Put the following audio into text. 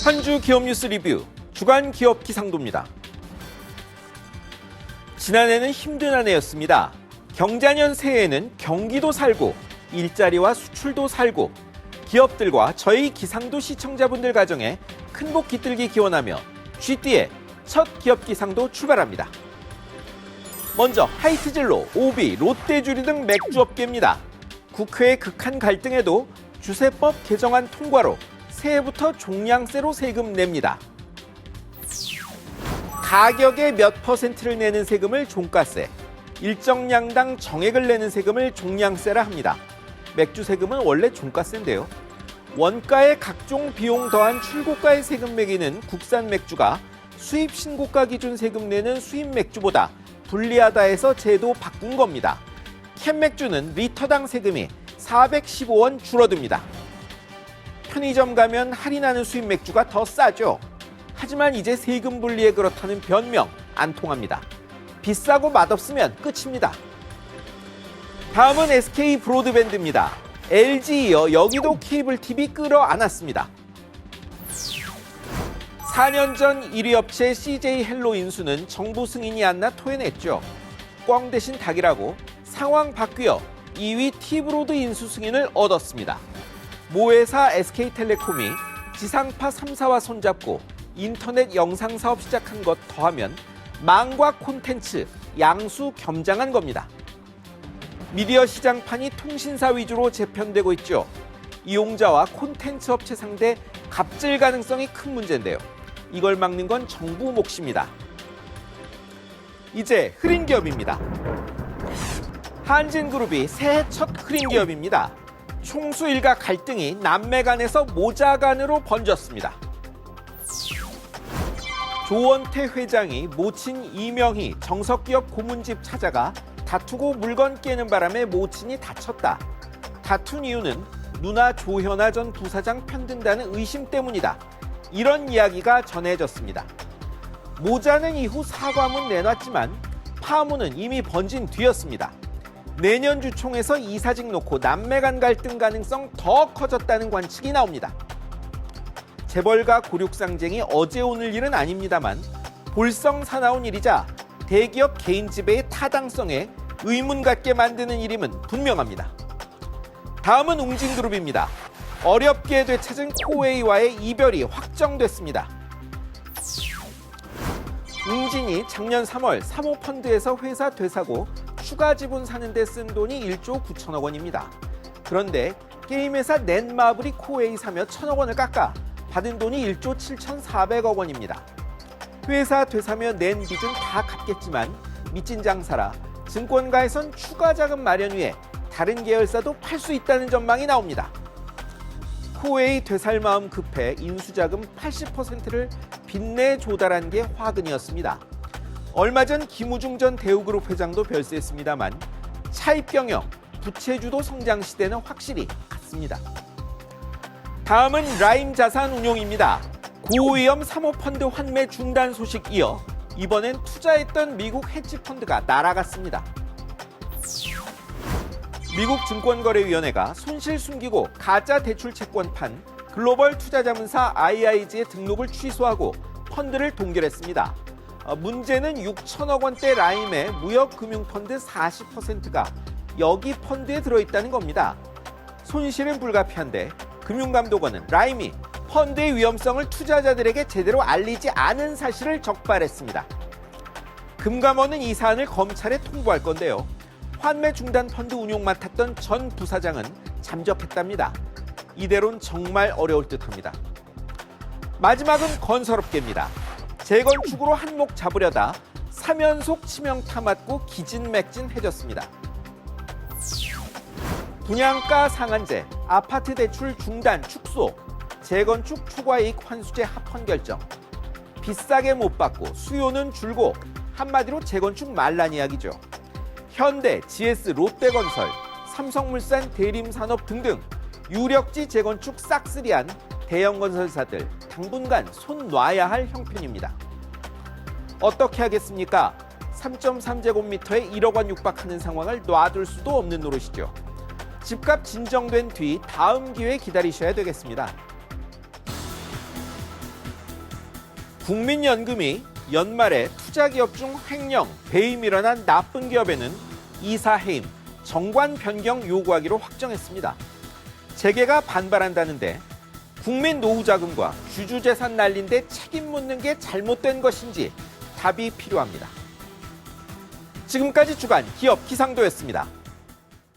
한 주 기업 뉴스 리뷰 주간 기업 기상도입니다. 지난해는 힘든 한 해였습니다. 경자년 새해에는 경기도 살고 일자리와 수출도 살고 기업들과 저희 기상도 시청자분들 가정에 큰 복 깃들기 기원하며 GT의 첫 기업 기상도 출발합니다. 먼저 하이트진로, 오비, 롯데주류 등 맥주업계입니다. 국회의 극한 갈등에도 주세법 개정안 통과로 새해부터 종량세로 세금 냅니다. 가격의 몇 퍼센트를 내는 세금을 종가세, 일정 양당 정액을 내는 세금을 종량세라 합니다. 맥주 세금은 원래 종가세인데요. 원가에 각종 비용 더한 출고가의 세금 매기는 국산 맥주가 수입 신고가 기준 세금 내는 수입 맥주보다 불리하다 해서 제도 바꾼 겁니다. 캔 맥주는 리터당 세금이 415원 줄어듭니다. 편의점 가면 할인하는 수입 맥주가 더 싸죠. 하지만 이제 세금 분리에 그렇다는 변명 안 통합니다. 비싸고 맛없으면 끝입니다. 다음은 SK 브로드밴드입니다. LG 이어 여기도 케이블 TV 끌어안았습니다. 4년 전 1위 업체 CJ 헬로 인수는 정부 승인이 안 나 토해냈죠. 꽝 대신 닭이라고 상황 바뀌어 2위 T브로드 인수 승인을 얻었습니다. 모회사 SK텔레콤이 지상파 3사와 손잡고 인터넷 영상 사업 시작한 것 더하면 망과 콘텐츠 양수 겸장한 겁니다. 미디어 시장판이 통신사 위주로 재편되고 있죠. 이용자와 콘텐츠 업체 상대 갑질 가능성이 큰 문제인데요. 이걸 막는 건 정부 몫입니다. 이제 흐린 기업입니다. 한진그룹이 새해 첫 흐린 기업입니다. 총수 일가 갈등이 남매 간에서 모자 간으로 번졌습니다. 조원태 회장이 모친 이명희 정석기업 고문집 찾아가 다투고 물건 깨는 바람에 모친이 다쳤다. 다툰 이유는 누나 조현아 전 부사장 편든다는 의심 때문이다. 이런 이야기가 전해졌습니다. 모자는 이후 사과문 내놨지만 파문은 이미 번진 뒤였습니다. 내년 주총에서 이사직 놓고 남매 간 갈등 가능성 더 커졌다는 관측이 나옵니다. 재벌가 고륙상쟁이 어제 오늘 일은 아닙니다만 볼성 사나운 일이자 대기업 개인 지배의 타당성에 의문 갖게 만드는 일임은 분명합니다. 다음은 웅진그룹입니다. 어렵게 되찾은 코웨이와의 이별이 확정됐습니다. 웅진이 작년 3월 사모펀드에서 회사 되사고 추가 지분 사는 데 쓴 돈이 1조 9천억 원입니다. 그런데 게임회사 넷마블이 코웨이 사며 1천억 원을 깎아 받은 돈이 1조 7,400억 원입니다. 회사 되사며 낸 빚은 다 갚겠지만 미친 장사라 증권가에선 추가 자금 마련 위해 다른 계열사도 팔 수 있다는 전망이 나옵니다. 코웨이 되살 마음 급해 인수자금 80%를 빚내 조달한 게 화근이었습니다. 얼마 전 김우중 전 대우그룹 회장도 별세했습니다만 차입 경영, 부채주도 성장 시대는 확실히 같습니다. 다음은 라임자산운용입니다. 고위험 사모펀드 환매 중단 소식 이어 이번엔 투자했던 미국 헤지펀드가 날아갔습니다. 미국 증권거래위원회가 손실 숨기고 가짜 대출 채권 판 글로벌 투자자문사 IIG의 등록을 취소하고 펀드를 동결했습니다. 문제는 6천억 원대 라임의 무역금융펀드 40%가 여기 펀드에 들어있다는 겁니다. 손실은 불가피한데 금융감독원은 라임이 펀드의 위험성을 투자자들에게 제대로 알리지 않은 사실을 적발했습니다. 금감원은 이 사안을 검찰에 통보할 건데요. 환매 중단 펀드 운용 맡았던 전 부사장은 잠적했답니다. 이대로는 정말 어려울 듯합니다. 마지막은 건설업계입니다. 재건축으로 한몫 잡으려다 3연속 치명타 맞고 기진맥진해졌습니다. 분양가 상한제, 아파트 대출 중단 축소, 재건축 초과이익 환수제 합헌 결정. 비싸게 못 받고 수요는 줄고 한마디로 재건축 말란 이야기죠. 현대, GS, 롯데건설, 삼성물산, 대림산업 등등 유력지 재건축 싹쓸이한 대형 건설사들 당분간 손 놔야 할 형편입니다. 어떻게 하겠습니까? 3.3제곱미터에 1억 원 육박하는 상황을 놔둘 수도 없는 노릇이죠. 집값 진정된 뒤 다음 기회 기다리셔야 되겠습니다. 국민연금이 연말에 투자기업 중 횡령, 배임이 일어난 나쁜 기업에는 이사 해임, 정관 변경 요구하기로 확정했습니다. 재계가 반발한다는데 국민 노후자금과 주주재산 날린 데 책임 묻는 게 잘못된 것인지 답이 필요합니다. 지금까지 주간 기업 기상도였습니다.